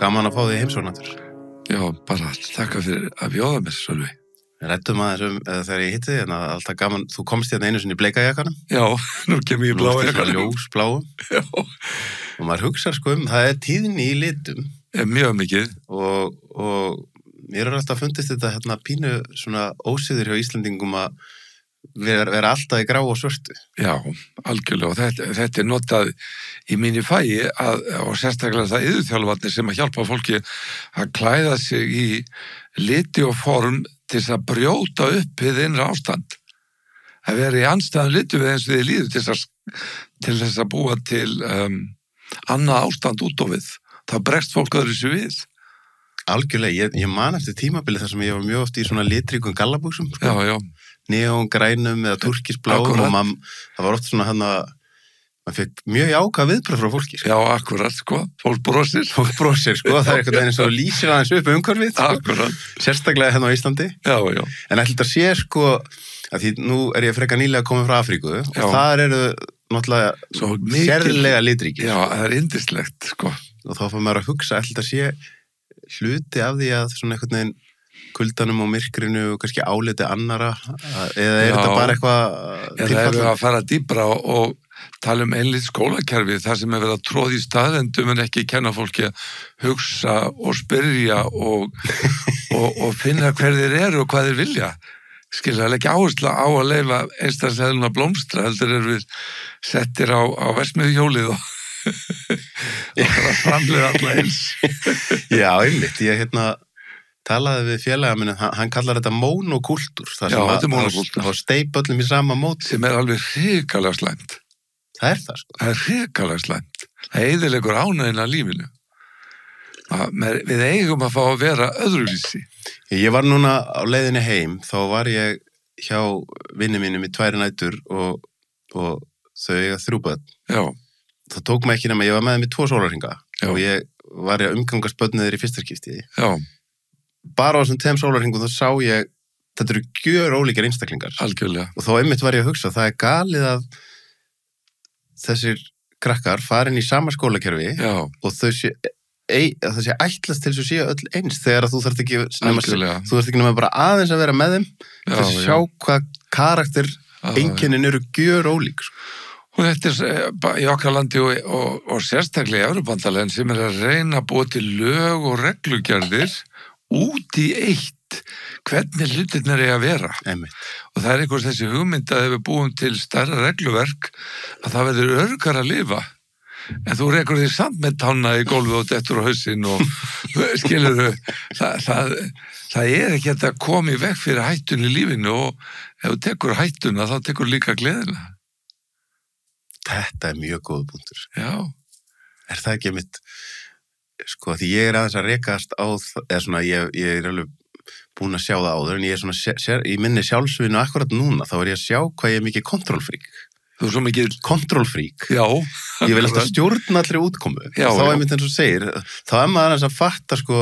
gaman að fá því heimsóknartur. Já, bara þakka fyrir að bjóða mér, Sölvi. Við ræddum aðeins þegar ég hitti þig, en alltaf gaman, þú komst hérna einu sinni í bleika jakkanum. Já, nú kem ég í bláa jakkanum. Ljósbláum. Já. Og maður hugsar það er tíðni í litum. Mjög mikið. Og mér er alltaf fundist þetta hérna pínu svona ósiður hjá Íslendingum að vera alltaf í grá og svörtu. Já, algjörlega, og þetta notað í mínu fæi og sérstaklega það iðuþjálfarnir sem að hjálpa fólki að klæða sig í liti og form til þess að brjóta upp hið innra ástand. Að vera í andstæðan litu við eins og þið líður til þess að búa til annað ástand út og við. Þá bregst fólk öðru sér við. Algjörlega, ég man eftir tímabili þar sem ég var mjög oft í svona litríkum gallabuxum. Sko. Já. Neongrænum eða turkisbláum og það var oft svona maður fekk mjög jákvæð viðbrögð frá fólki. Sko. Já, akkurat, sko. Fólk brosir, sko. Það er eitthvað eins og lýsir aðeins upp umhverfið. Sko. Akkurat. Sérstaklega hérna á Íslandi. Já. En ætli þetta sé, sko, að því nú er ég frekar nýlega komið frá Afríku og þar eru náttúrulega sérlega litríkir. Já, það er yndislegt, sko. Og þá fær maður að hugsa, ætli þetta sé hluti af því að svona einhvern veginn kuldanum og myrkrinu og kannski áliti annara eða er þetta bara eitthvað tilfallandi? Eða að fara dýpra og tala einlít skólakerfi þar sem verið að tróða í staðendum en ekki kenna fólki að hugsa og spyrja og finna hver þeir eru og hvað þeir vilja. Skilja, það er ekki áhersla á að leyfa einstaklega að blómstra, heldur er við settir á versmiðhjólið og bara framlega alla eins. Já, einmitt. Ég talaði við félaga minn, hann kallar þetta mónokúltúr. Já, þetta er mónokúltúr. Þá steypa öllum í sama mót. Sem er alveg hrikalega slæmt. Það er það, sko. Það er hrikalega slæmt. Það eyðileggur ánægina lífinu. Við eigum að fá að vera öðruvísi. Ég var núna á leiðinni heim, þá var ég hjá vinni mínum í 2 nætur og þau eiga 3 börn. Já. Það tók mig ekki nema, ég var með þeim í 2 sólarhringa og ég var að umgangast börnir í fyrsta skipti. Já. Bara á þessum 2 sólarhringum þá sá ég, þetta eru gjörólíkir einstaklingar. Algjörlega. Og þá einmitt var ég að hugsa, það er galið að þessir krakkar farin í sama skólakerfi og það sé ætlast til þess að séu öll eins þegar að þú þarft ekki nema bara aðeins að vera með þeim til að sjá hvað karakter einkennin eru gjörólík. Og þetta er í okkar landi og sérstaklega í Evrópubandalaginu sem er að reyna að búa til lög og reglugerðir út í eitt hvernig hlutirnir er að vera. Einmitt. Og það er einhvers þessi hugmynd að ef við búum til stærra regluverk að það verður örgar að lifa. En þú rekur því samt með tanna í gólfið og dettur á hausinn og skilurðu, það er ekki að koma í veg fyrir hættun í lífinu og ef þú tekur hættuna þá tekur líka gleðina. Þetta er mjög góð punktur. Já. Er það ekki mitt, sko, því ég er aðeins að rekast á, eða svona, ég er alveg búin að sjá það áður, en ég er svona, í minni sjálfsvínu akkurat núna, þá er ég að sjá hvað ég er mikið kontrollfrík. Þú er svo mikið kontrollfrík. Já. Ég vil alltaf stjórna allri útkomu. Já. Þá er mitt eins og segir, þá er maður aðeins að fatta, sko,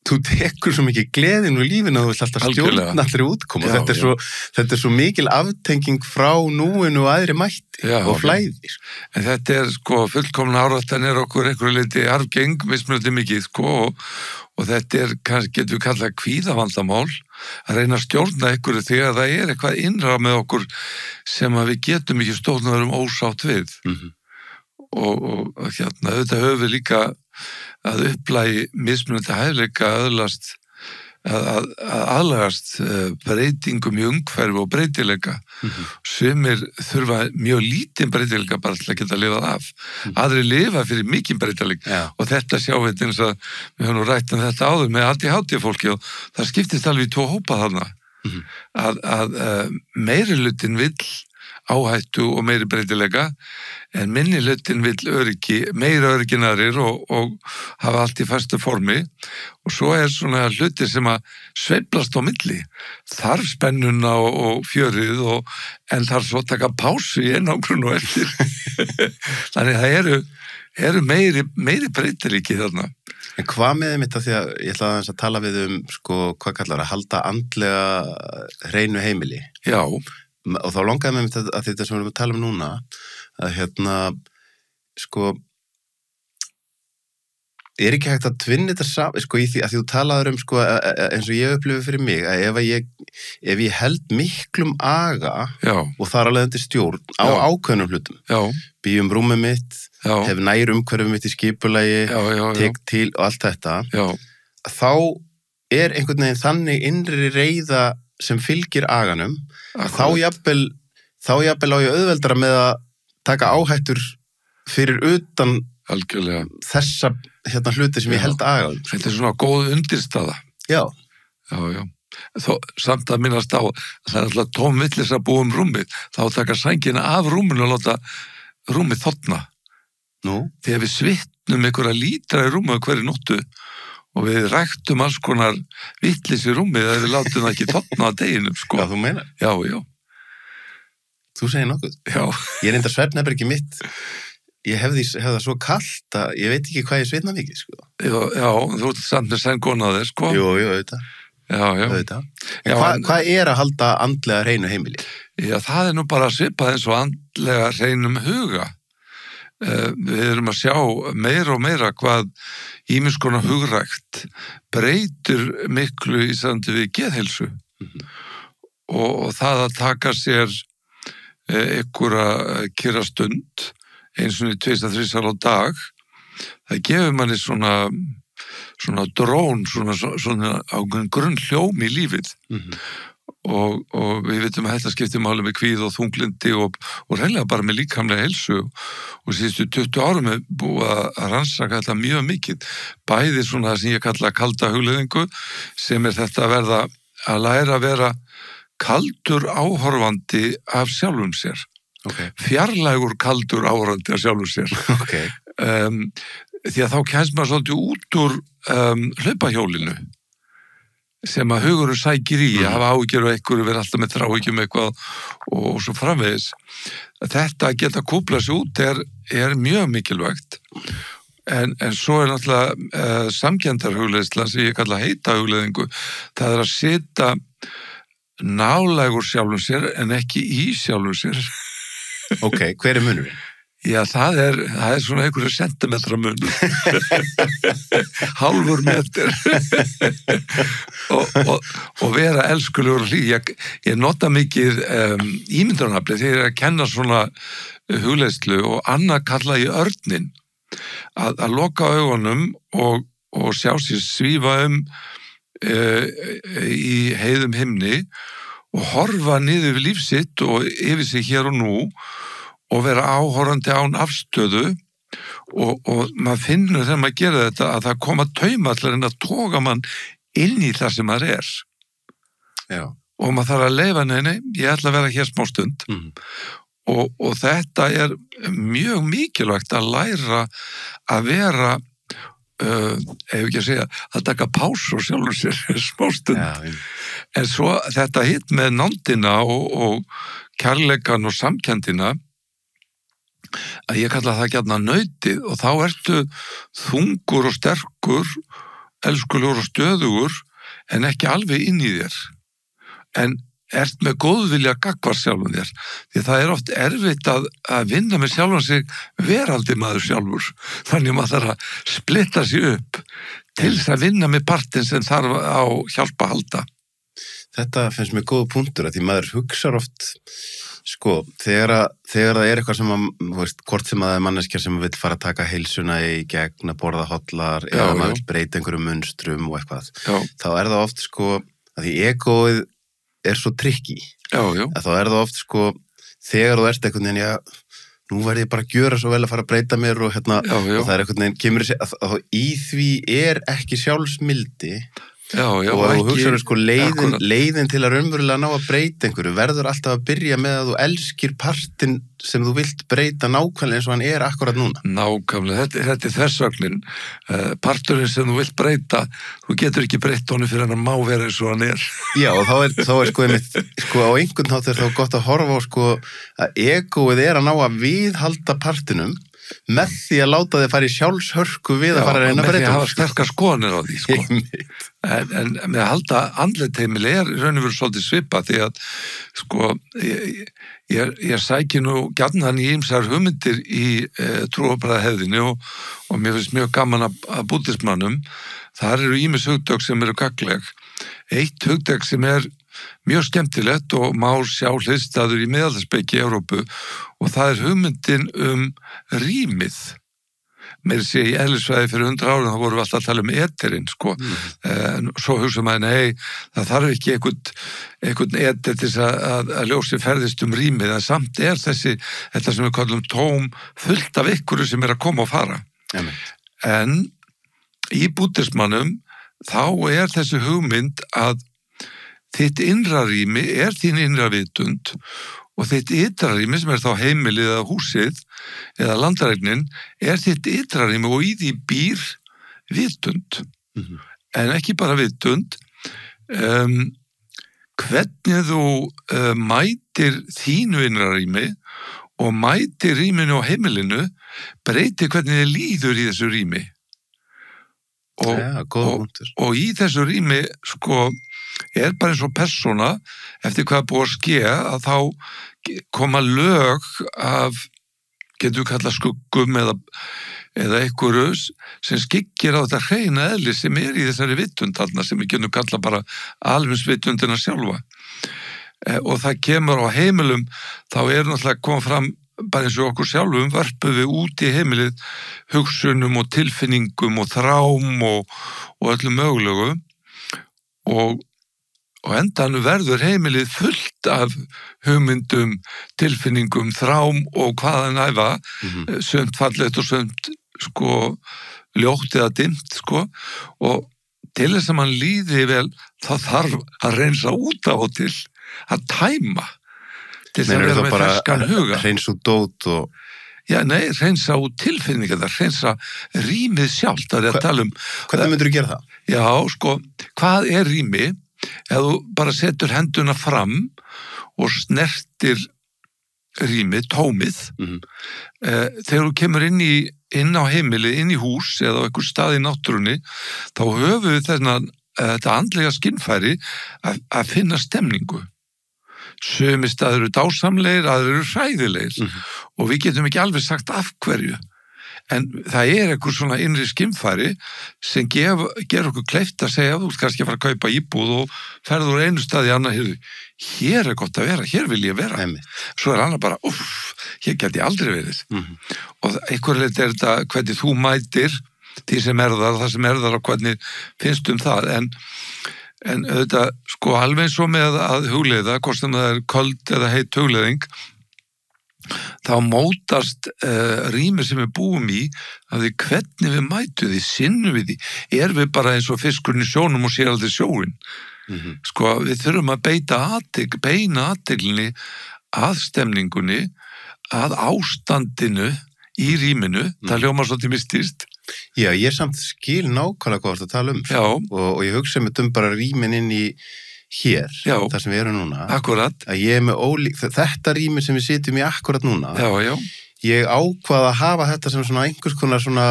þú tekur svo mikið gleðin úr lífinu að þú vilt alltaf stjórna allri útkomu. Þetta er svo mikil aftenging frá núinu og aðri mætti og flæði. En þetta er sko fullkomna áráttanir okkur einhverju leyti arfgeng, mismunandi mikið sko og þetta er, getur við kallað kvíðavandamál, að reyna að stjórna einhverju þegar það er eitthvað innra með okkur sem að við getum ekki stjórna ósátt við. Og auðvitað höfum við líka að upplægi mismunandi hæfileika að aðlagast breytingum í umhverfi og breytileika. Sumir þurfa mjög lítinn breytileika bara til að geta lifað af. Aðrir lifa fyrir mikinn breytileika og þetta sjáum við eins að við höfum nú rætt þetta áður með ADHD fólki og það skiptist alveg í 2 hópa þarna. Að meirihlutinn vill áhættu og meiri breytileika en minnihlutinn vill meira öryggi en aðrir og hafa allt í fastu formi og svo er svona hlutir sem að sveiflast á milli þarf spennuna og fjörið en þarf svo að taka pásu í einangrun og eftir þannig það eru meiri breytileiki þarna. En hvað með þeim þetta því að ég ætla aðeins að tala við sko, hvað kallar að halda andlega hreinu heimili? Já. Og þá langaði með að þetta sem við erum að tala núna að sko Er ekki hægt að tvinna þetta saman, sko, í því að þú talaður sko, eins og ég upplifi fyrir mig, að ef ég held miklum aga og þar alveg undir stjórn á ákveðnum hlutum, býjum rúmið mitt, hef nær umhverfið mitt í skipulagi, tek til og allt þetta, þá er einhvern veginn þannig innri reiða sem fylgir aganum, þá jafnvel á ég auðveldara með að taka áhættur fyrir utan algjörlega þessa hluti sem ég held agaðum. Þetta er svona góð undirstaða. Já. Þó, samt að minnast á að það er alltaf tóm villis að búa rúmið, þá taka sængina af rúminu og láta rúmið þotna. Nú? Þegar við svitnum einhverja lítra í rúmið hverju nóttu og við ræktum alls konar villis í rúmið að við látum það ekki þotna á deginum, sko. Hvað þú meinar? Já. Þú segir nokkuð. Já. Ég reyndar svefnherbergi mitt. Ég hefði það svo kalt að ég veit ekki hvað ég svitna mikið, sko. Já, þú ert samt með sængona á þér, sko. Jú, auðvitað. Já. En hvað er að halda andlega hreinu heimili? Já, það er nú bara svipað eins og andlega hreinum huga. Við erum að sjá meira og meira hvað ýmiss konar hugrækt breytir miklu í sandi við geðheilsu. Og það að taka sér einhverja kyrra stund eins og 2-3 á dag, það gefur manni svona drón, svona ákveðin grunn hljóm í lífið. Og við vitum að þetta skiptir máli með kvíð og þunglindi og reyðlega bara með líkamlega heilsu og síðustu 20 árum er búið að rannsaka þetta mjög mikið, bæði svona það sem ég kalla kalda hugleiðingu, sem er þetta að verða að læra að vera kaldur áhorfandi af sjálfum sér. Fjarlægur kaldur áhorfandi af sjálfum sér. Því að þá kemst maður svolítið út úr hlaupahjólinu sem að hugurinn sækir í, að hafa áhyggjur og einhverju vera alltaf með þráhyggjum eitthvað og svo framvegis. Þetta að geta kúplað sig út er mjög mikilvægt. En svo er náttúrulega samkenndarhugleiðsla sem ég kalla heita hugleiðingu. Það er að setja nálægur sjálfum sér en ekki í sjálfum sér. Ok, hver er munurinn? Já, það er svona einhverju sentimetra munur. Hálfur meter. og vera elskulegur og hlý. Ég nota mikið ímyndunarafli þegar ég er að kenna svona hugleiðslu og annað kalla ég örnin. Að loka augunum og sjá sér svífa í heiðum himni og horfa niður við líf sitt og yfir sig hér og nú og vera áhorfandi án afstöðu og maður finnur þegar maður gerir þetta að það koma taumallar en að toga mann inn í það sem maður er. Já. Og maður þarf að leyfa neini, ég ætla að vera hér smá stund. Og þetta er mjög mikilvægt að læra að vera ef ekki að segja, að taka pásu og sjálfur sér smá stund. Já. En svo þetta hitt með nándina og kærleikan og samkenndina að ég kalla það gjarnan nautið og þá ertu þungur og sterkur, elskulegur og stöðugur en ekki alveg inn í þér. En ert með góðvilja gagnvart sjálfum þér. Því það er oft erfitt að vinna með sjálfan sig verandi maður sjálfur. Þannig maður þarf að splitta sig upp til þess að vinna með partin sem þarf á hjálpa að halda. Þetta finnst mér góða punktur að því maður hugsar oft sko, þegar það er eitthvað sem að, hvort sem að það er manneskjar sem vil fara að taka heilsuna í gegn að borða hollar eða maður vil breyta einhverjum munstrum og eitthvað, þá er það oft sko, að því egóið er svo trikki, að þá er það oft sko, þegar þú ert einhvern veginn, já, nú verð ég bara að gjöra svo vel að fara að breyta mér og hérna, og það er einhvern veginn, kemur að í því er ekki sjálfsmildi. Og þú hugsaður sko leiðin til að raunverulega ná að breyta einhverju verður alltaf að byrja með að þú elskir partinn sem þú vilt breyta nákvæmlega eins og hann er akkurat núna. Nákvæmlega, þetta er þversögnin. Parturinn sem þú vilt breyta, þú getur ekki breyta honum fyrir hann má vera eins og hann er. Já, og þá er sko einmitt, sko á einhvern hátt er þá gott að horfa á sko að egóið er að ná að viðhalda partinum með því að láta þið fara í sjálfshörku við að fara að reyna að með því breyta að hafa sterkar skoðanir á því, sko. En með að halda andletheimili raun og veru svolítið svipa því að, sko, ég sæki nú gjarnan í ýmsar hugmyndir í trúarbragðahefðinni og mér finnst mjög gaman að búddismannum. Þar eru ýmis hugtök sem eru gagnleg. Eitt hugtök sem mjög skemmtilegt og má sjá hliðstæður í miðaldarsspeki í Evrópu og það hugmyndin rýmið. Meira sé í eðlisfræði fyrir 100 árum þá vorum við alltaf að tala eterinn, sko. Svo hugsa maður, nei, það þarf ekki einhvern eter til að ljósi ferðist rýmið, en samt þetta sem við kallum tóm fullt af ykkur sem að koma og fara. En í búddismannum þá þessi hugmynd að þitt innra rými þín innra vitund og þitt ytra rými sem þá heimilið eða húsið eða landaregnin þitt ytra rými og í því býr vitund. En ekki bara vitund, hvernig þú mætir þínu innra rými og mætir rýminu á heimilinu breytir hvernig þið líður í þessu rými. Og í þessu rými, sko, bara eins og persóna, eftir hvað búið að ske, að þá koma lög af, getur við kallað skuggum eða einhverju sem skyggir á þetta hreina eðli sem í þessari vitund þarna, sem við getum kallað bara alheimsvitundina sjálfa. Og það kemur á heimilum, þá náttúrulega koma fram bara eins og okkur sjálfum vörpum við út í heimilið hugsunum og tilfinningum og þrám og öllu mögulegu og endanum verður heimilið fullt af hugmyndum, tilfinningum, þrám og hvaða næfa, sumt fallegt og sumt, sko, ljótt eða dimmt, sko, og til þess að mann líði vel, þá þarf að reynsa út á og til að tæma til þess að vera með ferskan huga. Hreinsa út dót og... Já, nei, hreinsa út tilfinningar, hreinsa rýmið sjálft, það að tala Hvernig myndir þú gera það? Já, sko, hvað rými? Ef þú bara setur henduna fram og snertir rýmið, tómið, þegar þú kemur inn á heimili, inn í hús eða á einhver stað í náttúrunni, þá höfum við þetta andlega skynfæri að finna stemningu. Sumir staðir eru dásamlegir, aðrir eru hræðilegir og við getum ekki alveg sagt af hverju. En það eitthvað svona innri skynfæri sem ger okkur kleift að segja að þú kannski að fara að kaupa íbúð og ferður úr einu stað í annar, hér gott að vera, hér vil ég vera. Svo annar bara, hér get ég aldrei verið. Og einhver leiti þetta hvernig þú mætir því sem það sem þar og hvernig finnst það. En auðvitað, sko, alveg eins og með að hugleiða, hvort sem það köld eða heit hugleiðing, þá mótast rými sem við búum í að því hvernig við mætum því, sinnum við því, við bara eins og fiskurinn í sjónum og sér aldrei sjóin. Sko, við þurfum að beina athyglinni að stemningunni, að ástandinu í rýminu, það hljómar svolítið mystist. Já, ég samt skil nákvæmlega hvað það tala Já. Og ég hugsa mig bara rýmin inn í hér, Já. þar sem við erum núna. Akkurat. Að ég með þetta rými sem við sitjum í akkurat núna. Já. Ég ákvað að hafa þetta sem svona einhvers konar svona,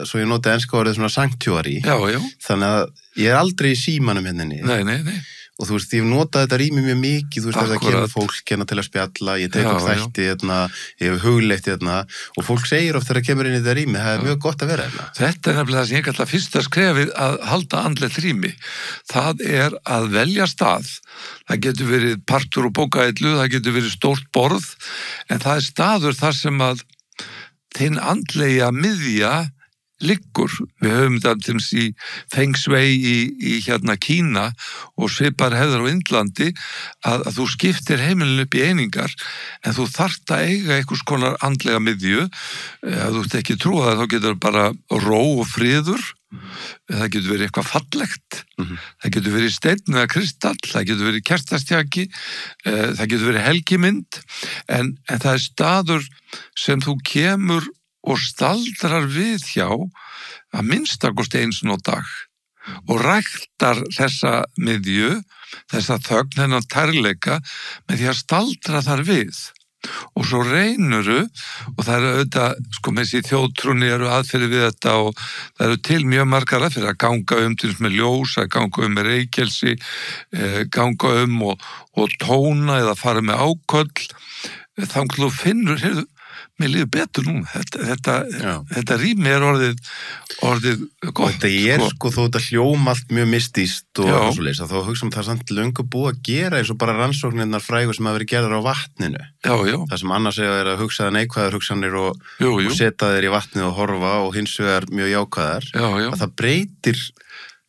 svo ég noti enska orðið svona sanctuary. Já. Þannig að ég aldrei í símanum henni. Nei. Og þú veist, ég hef notað þetta rými mjög mikið, þú veist, það kemur fólk til að spjalla, ég tek upp þætti, ég hef hugleitt og fólk segir oft þegar það kemur inn í þetta rými, það er mjög gott að vera hérna. Þetta nefnilega það sem ég kalla fyrsta skrefið að halda andlegt rými. Það að velja stað. Það getur verið partur og bókaillu, það getur verið stórt borð, en það staður þar sem að þinn andlega miðja liggur. Við höfum þetta í Feng Shui í Kína og svipar hefðar á Indlandi að þú skiptir heimilinu upp í einingar en þú þarft að eiga einhvers konar andlega miðju. Ef þú ert ekki trúið það þá getur bara ró og friður. Það getur verið eitthvað fallegt. Það getur verið steinn eða kristall, það getur verið kertastjaki, það getur verið helgimynd en það staður sem þú kemur og staldrar við hjá að minnstakosti eins og dag og ræktar þessa miðju, þessa þögn, þennan tærleika með því að staldra þar við. og svo reynuru og það eru auðvitað, sko með þessi þjóðtrúni eru aðferðir við þetta og það eru til mjög margar aðferðir að ganga til með ljós, að ganga með reykelsi, ganga og tóna eða fara með áköll, þannig að þú finnur, heyrðu, mér líður betur nú, þetta rými orðið gott. Þetta sko þó þetta hljóma allt mjög mystíst og svo leys, þá hugsa það samt löngu búið að gera eins og bara rannsóknirnar frægur sem hafa verið gerðar á vatninu. Það sem annars að hugsa neikvæðar hugsanir og setja þeir í vatnið og horfa og hins vegar mjög jákvæðar, að það breytir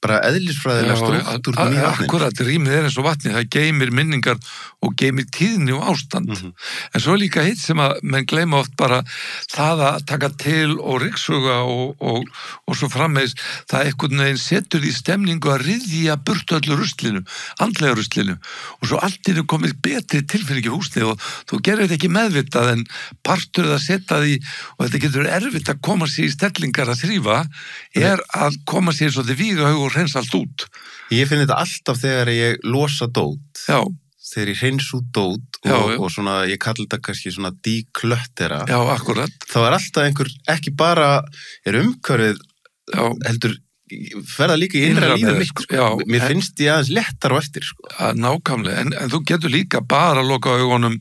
bara eðlisfræðilega struktúr í vatninu. Akkurat, rýmið eins og vatnið, það geymir minningar og geymir tíðni og ástand. En svo líka hitt sem að menn gleyma oft bara það að taka til og ryksuga og svo frammeins, það einhvern veginn setur í stemningu að ryðja burtu öllu ruslinu, andlega ruslinu og svo allt er komið betri tilfinning í húsni og þú gerir þetta ekki meðvitað en partur það setja því og þetta getur erfitt að koma sér í stellingar að þrífa að koma sér svo til vígahaug og hreins allt út. Ég finn þetta alltaf þegar ég losa dót. Þegar ég hreins út dót og svona, ég kalli þetta kannski svona decluttera. Já, akkurat. Þá alltaf einhver, ekki bara umhverfið, heldur ferða líka í innra lífið mitt. Mér finnst ég aðeins lettar og eftir. Nákvæmlega, en þú getur líka bara að loka augunum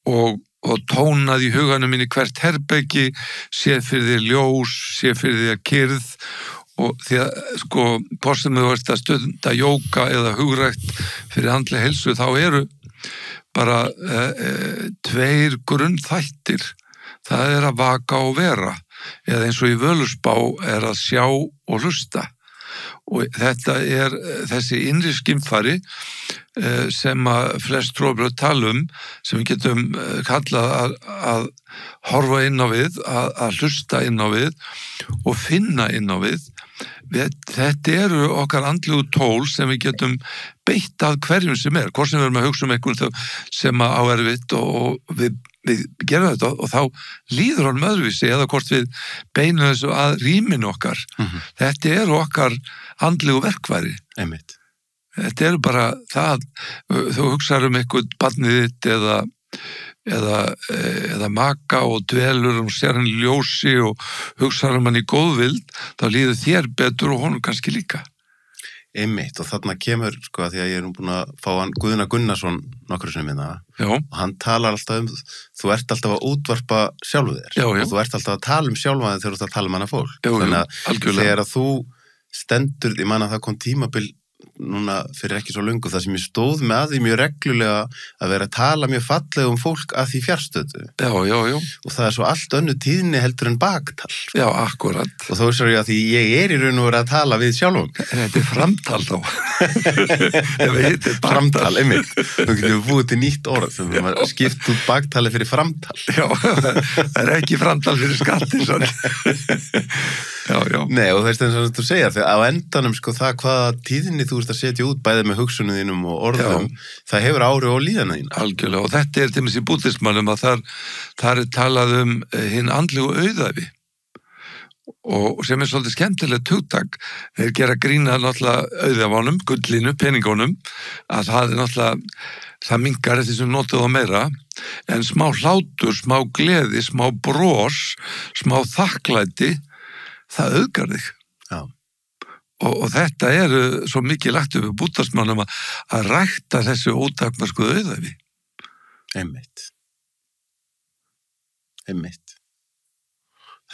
og tónað í huganum inn í hvert herbergi, séð fyrir þér ljós, séð fyrir þér kyrrð og því að sko hvort sem þú ert að stunda jóga eða hugrækt fyrir andlega heilsu þá eru bara tveir grunnþættir. Það er að vaka og vera eða eins og í Völuspá er að sjá og hlusta og þetta er þessi innri skynfæri sem að flest trúarbrögð tala sem við getum kallað að horfa inn á við, að hlusta inn á við og finna inn á við. Þetta eru okkar andlegu tól sem við getum beitt að hverjum sem hvort sem við erum að hugsa einhvern sem á erfitt og við gerum þetta og þá líður hann öðruvísi eða hvort við beinum þessu að rýminu okkar. Þetta eru okkar andlegu verkfæri. Einmitt. Þetta eru bara það, þú hugsaður einhvern barnið þitt eða maka og dvelur og sér hann í ljósi og hugsaður hann í góðvild, þá líður þér betur og honum kannski líka. Einmitt, og þarna kemur, sko, að því að ég er búin að fá hann Guðna Gunnarsson nokkru sinni minna og hann talar alltaf þú ert alltaf að útvarpa sjálfu þér og þú ert alltaf að tala sjálfa þér þegar þú ert að tala annað fólk. Þannig að þegar að þú stendur, ég man að það kom tímabil núna fyrir ekki svo löngu það sem ég stóð með að því mjög reglulega að vera að tala mjög fallega fólk að því fjarstöðu. Og það er svo allt önnu tíðni heldur en baktal. Já, akkurat. Og þá er að því ég er í raun og vera að tala við sjálfum. Þetta er framtal þá. Framtal, einmitt. Þú getur búið til nýtt orð sem við skipt út baktali fyrir framtal. Já, það er ekki framtal fyrir skattin svona. Nei, og það er eins og þú segja þegar á endanum sko það hvaða tíðinni þú ert að setja út bæði með hugsunum þínum og orðum það hefur áhrif á líðana þín. Algjörlega, og þetta er til dæmis í búddismannum að þar er talað hinn andlegu auðæfi og sem er svolítið skemmtilegt hugtak. Þeir gera grína náttúrulega auðæfanum, gullinu, peningunum að það er náttúrulega það minnkar eftir sem notuð á meira en smá hlátur, smá gleði, smá bros, smá þakklæti það auðgar þig. Og þetta er svo mikið lagt upp búddismannum að rækta þessu ótakmörkuðu auðæfi. Einmitt.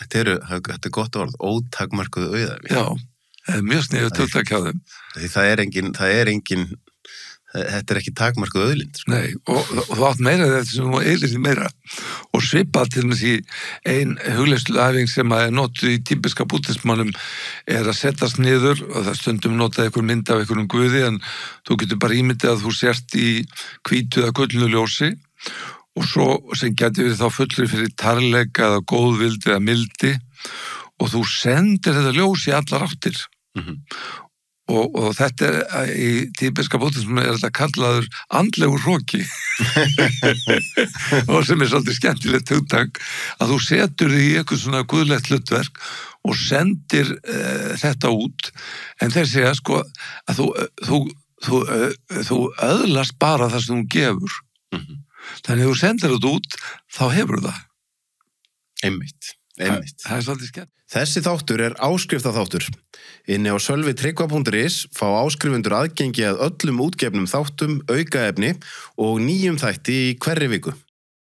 Þetta er gott orð, ótakmörkuðu auðæfi. Já, það er mjög sniðugt hugtak hjá þeim. Því það er engin þetta er ekki takmarkuð auðlind. Sko. Nei, og þú átt meira þetta sem þú eilir því meira. Og svipað til með því ein hugleiðsluæfing sem er notuð í típiska búddismannum er að setjast niður og það stundum notaði einhver mynd af einhverjum guði en þú getur bara ímyndið að þú sért í hvítu eða gullnu ljósi og svo sem getur við þá fullri fyrir tarleika eða góðvild eða mildi og þú sendir þetta ljós í allar áttir. Og þetta er í típiska búddismum er þetta kallaður andlegur hroki og sem er svolítið skemmtilegt hugtak að þú setur þig í eitthvað svona guðlegt hlutverk og sendir þetta út en þeir segja sko að þú öðlast bara það sem þú gefur Þannig að þú sendir þetta út, þá hefur það. Einmitt. Það er svolítið skemmt. Þessi þáttur er áskriftaþáttur. Inni á sölvitryggva.is fá áskrifundur aðgengi að öllum útgefnum þáttum, aukaefni og nýjum þætti í hverri viku.